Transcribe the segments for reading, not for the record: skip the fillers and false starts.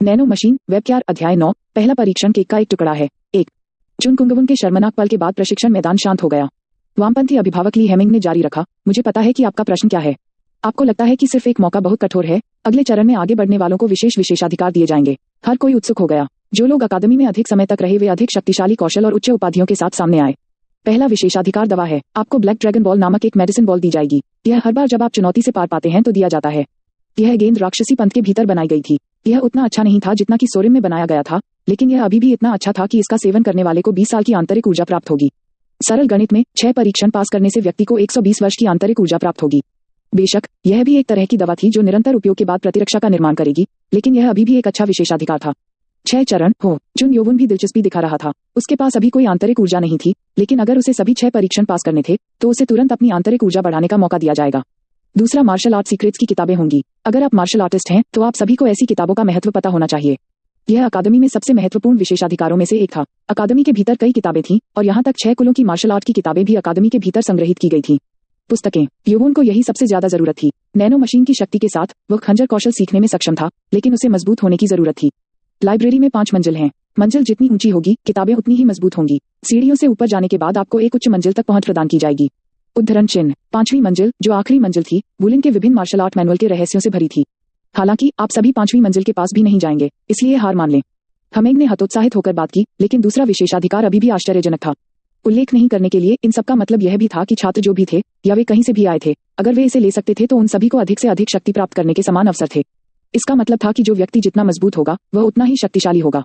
Nano machine वेबक्यार अध्याय 9 पहला परीक्षण केक का एक टुकड़ा है। 1 चुनकुंगवुन के शर्मनाक पल के बाद प्रशिक्षण मैदान शांत हो गया। वामपंथी अभिभावक ली हेमिंग ने जारी रखा, मुझे पता है कि आपका प्रश्न क्या है। आपको लगता है कि सिर्फ एक मौका बहुत कठोर है। अगले चरण में आगे बढ़ने वालों को विशेषाधिकार दिए जाएंगे। हर कोई उत्सुक हो गया। जो लोग अकादमी में अधिक समय तक रहे वे अधिक शक्तिशाली कौशल और उच्च उपाधियों के साथ सामने आए। पहला विशेषाधिकार दवा है। आपको ब्लैक ड्रैगन बॉल नामक एक मेडिसिन बॉल दी जाएगी। यह हर बार जब आप चुनौती से पार पाते हैं तो दिया जाता है। यह गेंद राक्षसी पंथ के भीतर बनाई गई थी। यह उतना अच्छा नहीं था जितना कि सोरिम में बनाया गया था, लेकिन यह अभी भी इतना अच्छा था कि इसका सेवन करने वाले को 20 साल की आंतरिक ऊर्जा प्राप्त होगी। सरल गणित में 6 परीक्षण पास करने से व्यक्ति को 120 वर्ष की आंतरिक ऊर्जा प्राप्त होगी। बेशक यह भी एक तरह की दवा थी जो निरंतर उपयोग के बाद प्रतिरक्षा का निर्माण करेगी, लेकिन यह अभी भी एक अच्छा विशेषाधिकार था। 6 चरण हो। चुनयोवुन भी दिलचस्पी दिखा रहा था। उसके पास अभी कोई आंतरिक ऊर्जा नहीं थी, लेकिन अगर उसे सभी 6 परीक्षण पास करने थे तो उसे तुरंत अपनी आंतरिक ऊर्जा बढ़ाने का मौका दिया जाएगा। दूसरा मार्शल आर्ट सीक्रेट्स की किताबें होंगी। अगर आप मार्शल आर्टिस्ट हैं तो आप सभी को ऐसी किताबों का महत्व पता होना चाहिए। यह अकादमी में सबसे महत्वपूर्ण विशेषाधिकारों में से एक था। अकादमी के भीतर कई किताबें थीं और यहाँ तक 6 कुलों की मार्शल आर्ट की किताबें भी अकादमी के भीतर संग्रहित की गई थीं। पुस्तकें। योवुन को यही सबसे ज्यादा जरूरत थी। नैनो मशीन की शक्ति के साथ वह खंजर कौशल सीखने में सक्षम था, लेकिन उसे मजबूत होने की जरूरत थी। लाइब्रेरी में 5 मंजिल हैं। मंजिल जितनी ऊंची होगी किताबें उतनी ही मजबूत होंगी। सीढ़ियों से ऊपर जाने के बाद आपको एक उच्च मंजिल तक पहुंच प्रदान की जाएगी। उद्धरण चिन्ह। 5वीं मंजिल, जो आखिरी मंजिल थी, वुलिन के विभिन्न मार्शल आर्ट मैनुअल के रहस्यों से भरी थी। हालांकि आप सभी 5वीं मंजिल के पास भी नहीं जाएंगे, इसलिए हार मान लें। हमेंग ने हतोत्साहित होकर बात की, लेकिन दूसरा विशेषाधिकार अभी भी आश्चर्यजनक था। उल्लेख नहीं करने के लिए इन सबका मतलब यह भी था कि छात्र जो भी थे या वे कहीं से भी आए थे, अगर वे इसे ले सकते थे तो उन सभी को अधिक से अधिक शक्ति प्राप्त करने के समान अवसर थे। इसका मतलब था कि जो व्यक्ति जितना मजबूत होगा वह उतना ही शक्तिशाली होगा।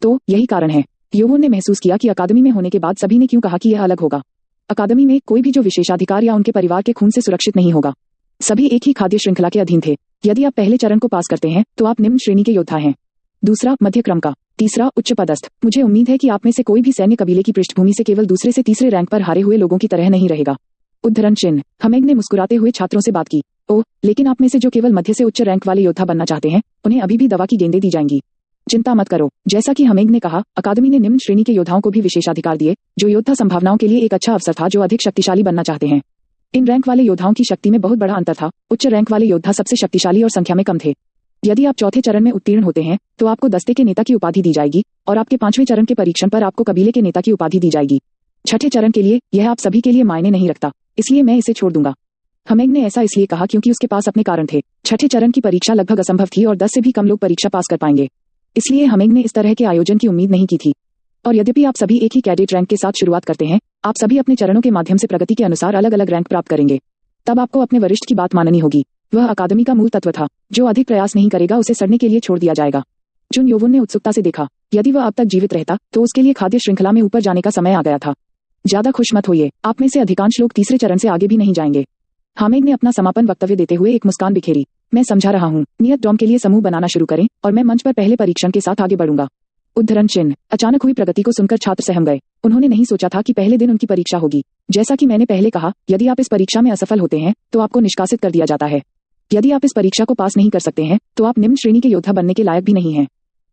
तो यही कारण है। योवुन ने महसूस किया कि अकादमी में होने के बाद सभी ने क्यों कहा कि यह अलग होगा। अकादमी में कोई भी जो विशेषाधिकार या उनके परिवार के खून से सुरक्षित नहीं होगा। सभी एक ही खाद्य श्रृंखला के अधीन थे। यदि आप पहले चरण को पास करते हैं तो आप निम्न श्रेणी के योद्धा हैं। दूसरा मध्य क्रम का। तीसरा उच्च पदस्थ। मुझे उम्मीद है कि आप में से कोई भी सैन्य कबीले की पृष्ठभूमि से केवल दूसरे से तीसरे रैंक पर हारे हुए लोगों की तरह नहीं रहेगा। उद्धरण चिन्ह। हमेंग ने मुस्कुराते हुए छात्रों से बात की। ओह, लेकिन आप में से जो केवल मध्य से उच्च रैंक वाले योद्धा बनना चाहते हैं, उन्हें अभी भी दवा की गेंदें दी जाएंगी। चिंता मत करो। जैसा कि हमेंग ने कहा, अकादमी ने निम्न श्रेणी के योद्धाओं को भी विशेषाधिकार दिए, जो योद्धा संभावनाओं के लिए एक अच्छा अवसर था, जो अधिक शक्तिशाली बनना चाहते हैं। इन रैंक वाले योद्धाओं की शक्ति में बहुत बड़ा अंतर था। उच्च रैंक वाले योद्धा सबसे शक्तिशाली और संख्या में कम थे। यदि आप चौथे चरण में उत्तीर्ण होते हैं तो आपको दस्ते के नेता की उपाधि दी जाएगी और आपके 5वें चरण के परीक्षण पर आपको कबीले के नेता की उपाधि दी जाएगी। छठे चरण के लिए यह आप सभी के लिए मायने नहीं रखता, इसलिए मैं इसे छोड़ दूंगा। हमेंग ने ऐसा इसलिए कहा क्योंकि उसके पास अपने कारण थे। छठे चरण की परीक्षा लगभग असंभव थी और 10 से भी कम लोग परीक्षा पास कर पाएंगे। इसलिए हमेंग ने इस तरह के आयोजन की उम्मीद नहीं की थी। और यद्यपि आप सभी एक ही कैडेट रैंक के साथ शुरुआत करते हैं, आप सभी अपने चरणों के माध्यम से प्रगति के अनुसार अलग अलग रैंक प्राप्त करेंगे। तब आपको अपने वरिष्ठ की बात माननी होगी। वह अकादमी का मूल तत्व था। जो अधिक प्रयास नहीं करेगा उसे सड़ने के लिए छोड़ दिया जाएगा। चुनयोवुन ने उत्सुकता से देखा। यदि वह अब तक जीवित रहता तो उसके लिए खाद्य श्रृंखला में ऊपर जाने का समय आ गया था। ज्यादा खुश मत होइए, आप में से अधिकांश लोग तीसरे चरण से आगे भी नहीं जाएंगे। हामिद ने अपना समापन वक्तव्य देते हुए एक मुस्कान बिखेरी। मैं समझा रहा हूँ। नियत डॉम के लिए समूह बनाना शुरू करें और मैं मंच पर पहले परीक्षण के साथ आगे बढ़ूंगा। उद्धरण चिन्ह। अचानक हुई प्रगति को सुनकर छात्र सहम गए। उन्होंने नहीं सोचा था कि पहले दिन उनकी परीक्षा होगी। जैसा कि मैंने पहले कहा, यदि आप इस परीक्षा में असफल होते हैं तो आपको निष्कासित कर दिया जाता है। यदि आप इस परीक्षा को पास नहीं कर सकते हैं तो आप निम्न श्रेणी के योद्धा बनने के लायक भी नहीं हैं।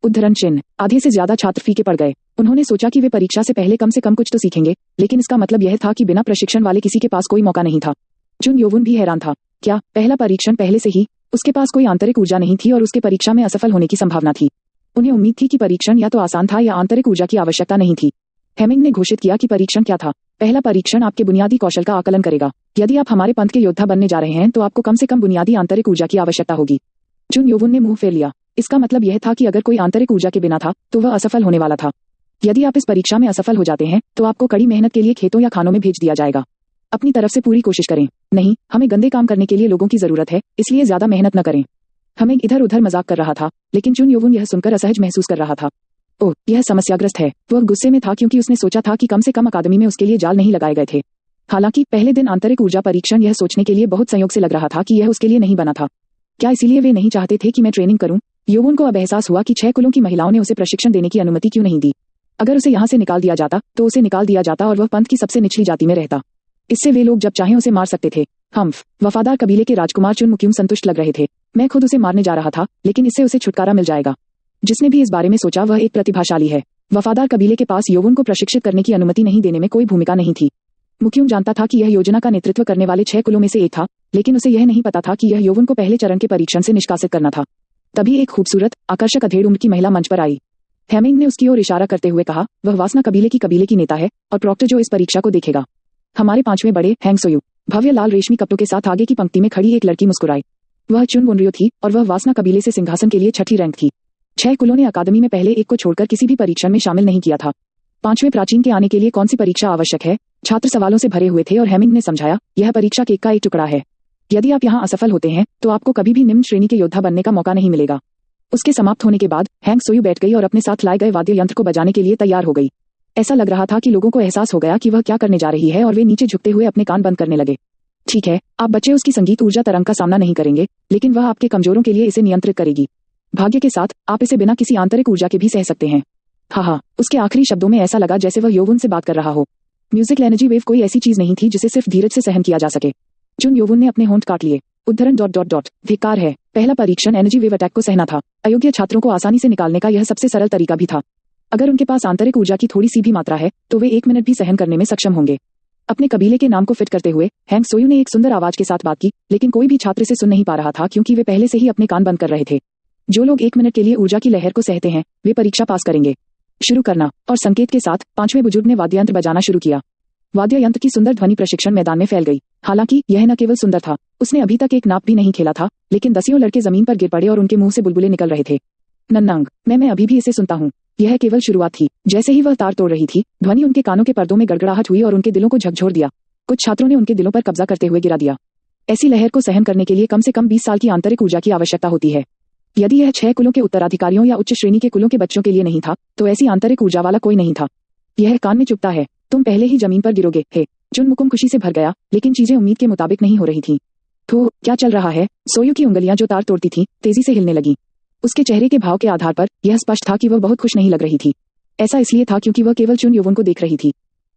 उद्धरण चिन्ह। आधे से ज्यादा छात्र फीके पड़ गए। उन्होंने सोचा कि वे परीक्षा से कम कुछ तो सीखेंगे, लेकिन इसका मतलब यह था कि बिना प्रशिक्षण वाले किसी के पास कोई मौका नहीं था। चुनयोवुन भी हैरान था। क्या पहला परीक्षण पहले से ही? उसके पास कोई आंतरिक ऊर्जा नहीं थी और उसके परीक्षा में असफल होने की संभावना थी। उन्हें उम्मीद थी कि परीक्षण या तो आसान था या आंतरिक ऊर्जा की आवश्यकता नहीं थी। हेमिंग ने घोषित किया कि परीक्षण क्या था। पहला परीक्षण आपके बुनियादी कौशल का आकलन करेगा। यदि आप हमारे पंथ के योद्धा बनने जा रहे हैं तो आपको कम से कम बुनियादी आंतरिक ऊर्जा की आवश्यकता होगी। चुनयोवुन ने मुंह फेर लिया। इसका मतलब यह था कि अगर कोई आंतरिक ऊर्जा के बिना था तो वह असफल होने वाला था। यदि आप इस परीक्षा में असफल हो जाते हैं तो आपको कड़ी मेहनत के लिए खेतों या खानों में भेज दिया जाएगा। अपनी तरफ से पूरी कोशिश करें। नहीं, हमें गंदे काम करने के लिए लोगों की जरूरत है, इसलिए ज्यादा मेहनत न करें। हमें इधर उधर मजाक कर रहा था, लेकिन चुनयोवुन यह सुनकर असहज महसूस कर रहा था। ओह, यह समस्याग्रस्त है। वह गुस्से में था क्योंकि उसने सोचा था कि कम से कम अकादमी में उसके लिए जाल नहीं लगाए गए थे। हालांकि पहले दिन आंतरिक ऊर्जा परीक्षण यह सोचने के लिए बहुत संयोग से लग रहा था कि यह उसके लिए नहीं बना था। क्या इसीलिए वे नहीं चाहते थे कि मैं ट्रेनिंग करूं? योवुन को अब एहसास हुआ कि 6 कुलों की महिलाओं ने उसे प्रशिक्षण देने की अनुमति क्यों नहीं दी। अगर उसे यहाँ से निकाल दिया जाता तो उसे निकाल दिया जाता और वह पंथ की सबसे निचली जाति में रहता। इससे वे लोग जब चाहें उसे मार सकते थे। हम्फ, वफादार कबीले के राजकुमार चुनमुक्युम संतुष्ट लग रहे थे। मैं खुद उसे मारने जा रहा था, लेकिन इससे उसे छुटकारा मिल जाएगा। जिसने भी इस बारे में सोचा वह एक प्रतिभाशाली है। वफादार कबीले के पास योवुन को प्रशिक्षित करने की अनुमति नहीं देने में कोई भूमिका नहीं थी। मुक्युम जानता था कि यह योजना का नेतृत्व करने वाले 6 कुलों में से एक था, लेकिन उसे यह नहीं पता था कि यह योवुन को पहले चरण के परीक्षण से निष्कासित करना था। तभी एक खूबसूरत आकर्षक अधेड़ उम्र की महिला मंच पर आई। हेमिंग ने उसकी ओर इशारा करते हुए कहा, वह वासना कबीले की नेता है और प्रॉक्टर जो इस परीक्षा को देखेगा। हमारे 5वें बड़े हैंग सोयू। भव्य लाल रेशमी कपड़ों के साथ आगे की पंक्ति में खड़ी एक लड़की मुस्कुराई। वह चुन वुनरियो थी और वह वासना कबीले से सिंहासन के लिए छठी रैंक थी। 6 कुलों ने अकादमी में पहले एक को छोड़कर किसी भी परीक्षण में शामिल नहीं किया था। 5वें प्राचीन के आने के लिए कौन सी परीक्षा आवश्यक है? छात्र सवालों से भरे हुए थे और हेमिंग ने समझाया, यह परीक्षा केक का एक टुकड़ा है। यदि आप यहाँ असफल होते हैं तो आपको कभी भी निम्न श्रेणी के योद्धा बनने का मौका नहीं मिलेगा। उसके समाप्त होने के बाद हैंग सोयू बैठ गई और अपने साथ लाए गए वाद्य यंत्र को बजाने के लिए तैयार हो गई। ऐसा लग रहा था कि लोगों को एहसास हो गया कि वह क्या करने जा रही है और वे नीचे झुकते हुए अपने कान बंद करने लगे। ठीक है, आप बच्चे उसकी संगीत ऊर्जा तरंग का सामना नहीं करेंगे, लेकिन वह आपके कमजोरों के लिए इसे नियंत्रित करेगी। भाग्य के साथ आप इसे बिना किसी आंतरिक ऊर्जा के भी सह सकते हैं। हाँ, उसके आखिरी शब्दों में ऐसा लगा जैसे वह यौवन से बात कर रहा हो। म्यूजिकल एनर्जी वेव कोई ऐसी चीज नहीं थी जिसे सिर्फ धीरज से सहन किया जा सके। चुन यौवन ने अपने होंठ काट लिए। उद्धरण ... धिक्कार है। पहला परीक्षण एनर्जी वेव अटैक को सहना था। अयोग्य छात्रों को आसानी से निकालने का यह सबसे सरल तरीका भी था। अगर उनके पास आंतरिक ऊर्जा की थोड़ी सी भी मात्रा है तो वे 1 मिनट भी सहन करने में सक्षम होंगे। अपने कबीले के नाम को फिट करते हुए हैंग सोयू ने एक सुंदर आवाज के साथ बात की, लेकिन कोई भी छात्र इसे सुन नहीं पा रहा था क्योंकि वे पहले से ही अपने कान बंद कर रहे थे। जो लोग 1 मिनट के लिए ऊर्जा की लहर को सहते हैं वे परीक्षा पास करेंगे। शुरू करना। और संकेत के साथ 5वें बुजुर्ग ने वाद्य यंत्र बजाना शुरू किया। वाद्य यंत्र की सुंदर ध्वनि प्रशिक्षण मैदान में फैल गई। हालांकि यह न केवल सुंदर था, उसने अभी तक एक नाप भी नहीं खेला था, लेकिन दसियों लड़के जमीन पर गिर पड़े और उनके मुंह से बुलबुले निकल रहे थे। नन्नांग, मैं अभी भी इसे सुनता हूँ। यह केवल शुरुआत थी। जैसे ही वह तार तोड़ रही थी, ध्वनि उनके कानों के पर्दों में गड़गड़ाहट हुई और उनके दिलों को झकझोर दिया। कुछ छात्रों ने उनके दिलों पर कब्जा करते हुए गिरा दिया। ऐसी लहर को सहन करने के लिए कम से कम 20 साल की आंतरिक ऊर्जा की आवश्यकता होती है। यदि यह 6 कुलों के उत्तराधिकारियों या उच्च श्रेणी के कुलों के बच्चों के लिए नहीं था, तो ऐसी आंतरिक ऊर्जा वाला कोई नहीं था। यह कान में चुभता है, तुम पहले ही जमीन पर गिरोगे। हे चुन मुकुम खुशी से भर गया, लेकिन चीजें उम्मीद के मुताबिक नहीं हो रही थीं। तो क्या चल रहा है? सोयू की उंगलियां जो तार तोड़ती थीं, तेजी से हिलने लगी। उसके चेहरे के भाव के आधार पर यह स्पष्ट था कि वह बहुत खुश नहीं लग रही थी। ऐसा इसलिए था क्योंकि वह केवल चुन यौवन को देख रही थी।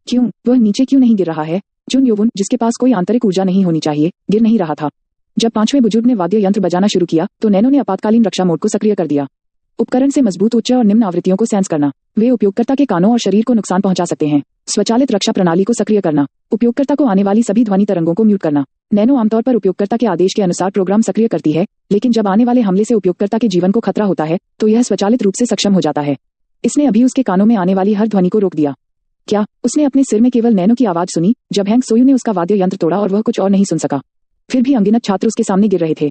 क्यों वह नीचे क्यों नहीं गिर रहा है? चुन यौवन, जिसके पास कोई आंतरिक ऊर्जा नहीं होनी चाहिए, गिर नहीं रहा था। जब 5वें बुजुर्ग ने वाद्य यंत्र बजाना शुरू किया तो नैनो ने आपातकालीन रक्षा मोड को सक्रिय कर दिया। उपकरण से मजबूत उच्च और निम्न आवृत्तियों को सेंस करना। वे उपयोगकर्ता के कानों और शरीर को नुकसान पहुंचा सकते हैं। स्वचालित रक्षा प्रणाली को सक्रिय करना। उपयोगकर्ता को आने वाली सभी ध्वनि तरंगों को म्यूट करना। नैनो आमतौर पर उपयोगकर्ता के आदेश के अनुसार प्रोग्राम सक्रिय करती है, लेकिन जब आने वाले हमले से उपयोगकर्ता के जीवन को खतरा होता है तो यह स्वचालित रूप से सक्षम हो जाता है। इसने अभी उसके कानों में आने वाली हर ध्वनि को रोक दिया। क्या उसने अपने सिर में केवल नैनो की आवाज सुनी जब हैंग सोयू ने उसका वाद्य यंत्र तोड़ा और वह कुछ और नहीं सुन सका? फिर भी अनगिनत छात्र उसके सामने गिर रहे थे।